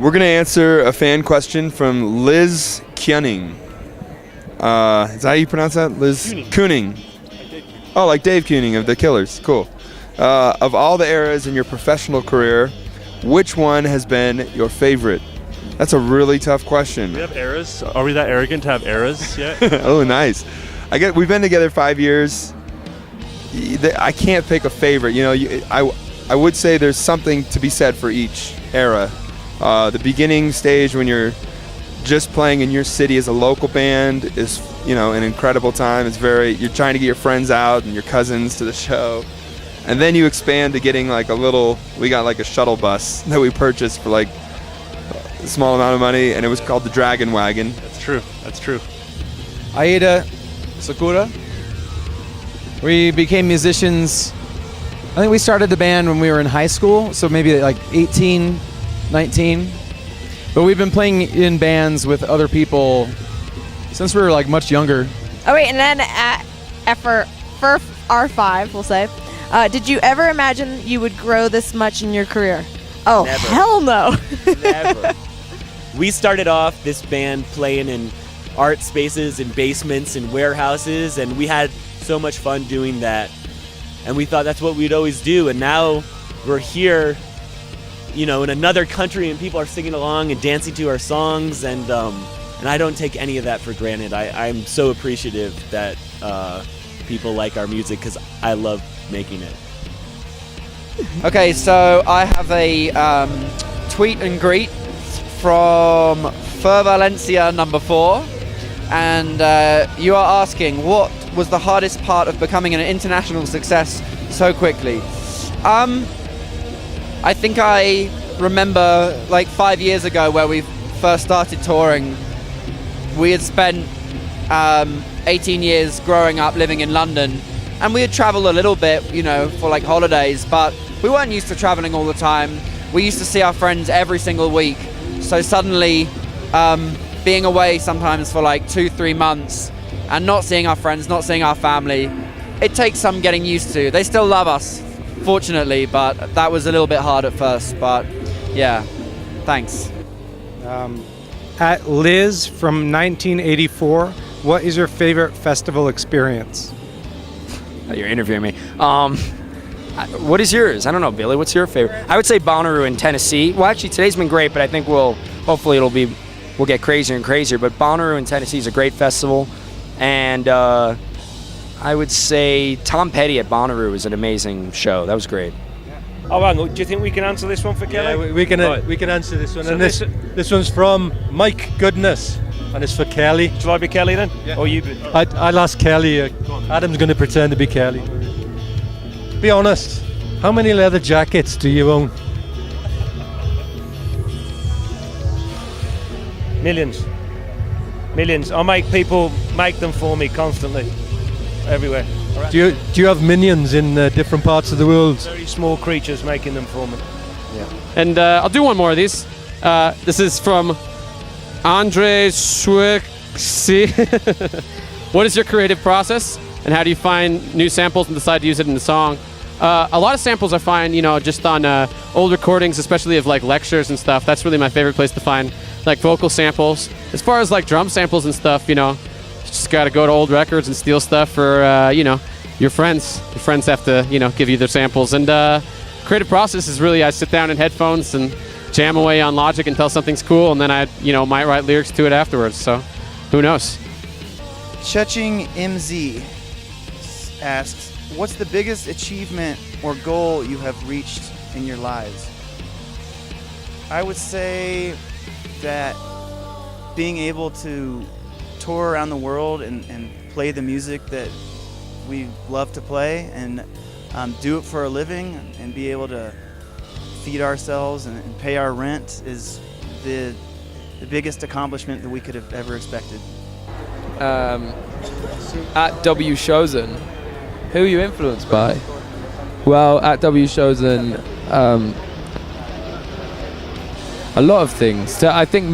We're going to answer a fan question from Liz Kuning. Is that how you pronounce that? Liz Kuning. Oh, like Dave Kuning of The Killers. Cool. Of all the eras in your professional career, which one has been your favorite? That's a really tough question. We have eras. Are we that arrogant to have eras yet? Oh, nice. We've been together 5 years. I can't pick a favorite. You know, I would say there's something to be said for each era. The beginning stage when you're just playing in your city as a local band is, you know, an incredible time. You're trying to get your friends out and your cousins to the show. And then you expand to getting we got like a shuttle bus that we purchased for like a small amount of money, and it was called the Dragon Wagon. That's true. Aida, Sakura. We became musicians. I think we started the band when we were in high school, so maybe like 18, 19. But we've been playing in bands with other people since we were like much younger. Oh wait, and then for R5, we'll say, did you ever imagine you would grow this much in your career? Oh, Never. Hell no. Never. We started off this band playing in art spaces and basements and warehouses, and we had so much fun doing that. And we thought that's what we'd always do. And now we're here, you know, in another country, and people are singing along and dancing to our songs, and I don't take any of that for granted. I'm so appreciative that people like our music because I love making it. Okay, so I have a tweet and greet from Fur Valencia number 4, and you are asking, what was the hardest part of becoming an international success so quickly? I think I remember like 5 years ago where we first started touring. We had spent 18 years growing up living in London, and we had traveled a little bit, you know, for like holidays, but we weren't used to traveling all the time. We used to see our friends every single week. So suddenly being away sometimes for like 2-3 months and not seeing our friends, not seeing our family, it takes some getting used to. They still love us, fortunately, but that was a little bit hard at first. But yeah, thanks. At Liz from 1984, what is your favorite festival experience? You're interviewing me. What is yours? I don't know, Billy. What's your favorite? I would say Bonnaroo in Tennessee. Well, actually, today's been great, but I think we'll get crazier and crazier. But Bonnaroo in Tennessee is a great festival, and I would say Tom Petty at Bonnaroo is an amazing show. That was great. Oh, hang on. Do you think we can answer this one for Kelly? Yeah, we can answer this one. So and this one's from Mike Goodness, and it's for Kelly. Shall I be Kelly then? Yeah. Or you? I'll ask Kelly. Adam's going to pretend to be Kelly. Be honest. How many leather jackets do you own? Millions. I make people make them for me constantly, everywhere. Do you have minions in different parts of the world? Very small creatures making them for me. Yeah. And I'll do one more of these. This is from Andre Schwixi. What is your creative process, and how do you find new samples and decide to use it in the song? A lot of samples I find, you know, just on old recordings, especially of like lectures and stuff. That's really my favorite place to find like vocal samples. As far as like drum samples and stuff, you know, just got to go to old records and steal stuff for, you know, your friends. Your friends have to, you know, give you their samples. And creative process is really I sit down in headphones and jam away on Logic until something's cool, and then I, you know, might write lyrics to it afterwards. So who knows? Cheching MZ asks, what's the biggest achievement or goal you have reached in your lives? I would say that being able to tour around the world and play the music that we love to play and do it for a living and be able to feed ourselves and pay our rent is the biggest accomplishment that we could have ever expected. At W Chosen, who are you influenced by? Well, at W Chosen, a lot of things. So I think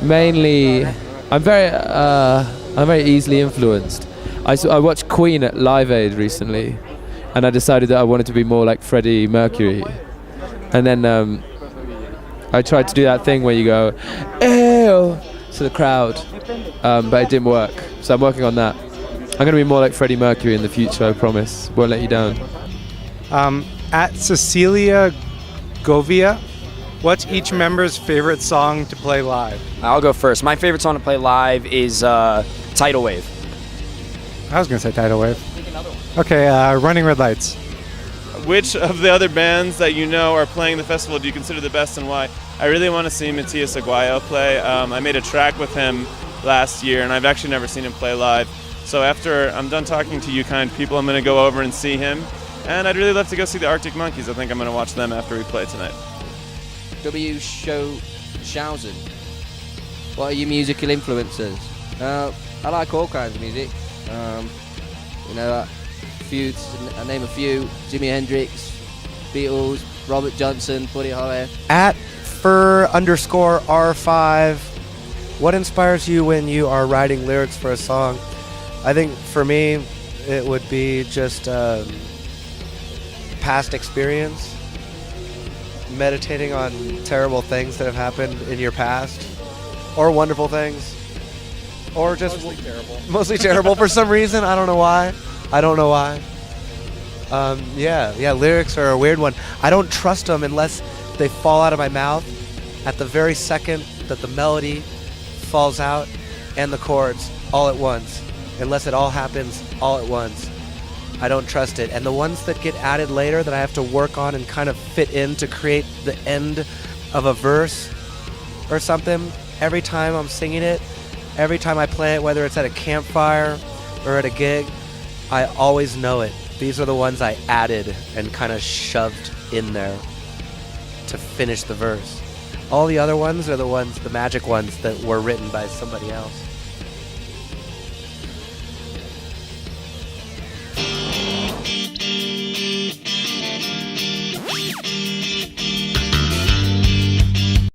mainly, I'm very easily influenced. I watched Queen at Live Aid recently, and I decided that I wanted to be more like Freddie Mercury. And then I tried to do that thing where you go, "Ew," to the crowd, but it didn't work. So I'm working on that. I'm going to be more like Freddie Mercury in the future, I promise. Won't let you down. At Cecilia Govia, what's each member's favorite song to play live? I'll go first. My favorite song to play live is Tidal Wave. I was going to say Tidal Wave. Okay, Running Red Lights. Which of the other bands that you know are playing the festival do you consider the best and why? I really want to see Matias Aguayo play. I made a track with him last year, and I've actually never seen him play live. So after I'm done talking to you kind people, I'm going to go over and see him. And I'd really love to go see the Arctic Monkeys. I think I'm going to watch them after we play tonight. W. Schausen. What are your musical influences? I like all kinds of music. You know, I name a few: Jimi Hendrix, Beatles, Robert Johnson, Buddy Holly. At fur_R5, what inspires you when you are writing lyrics for a song? I think for me, it would be just past experience, meditating on terrible things that have happened in your past, or wonderful things, or just Mostly terrible. Mostly terrible for some reason. I don't know why. Yeah, lyrics are a weird one. I don't trust them unless they fall out of my mouth at the very second that the melody falls out and the chords all at once. Unless it all happens all at once, I don't trust it. And the ones that get added later that I have to work on and kind of fit in to create the end of a verse or something, every time I'm singing it, every time I play it, whether it's at a campfire or at a gig, I always know it. These are the ones I added and kind of shoved in there to finish the verse. All the other ones are the magic ones that were written by somebody else.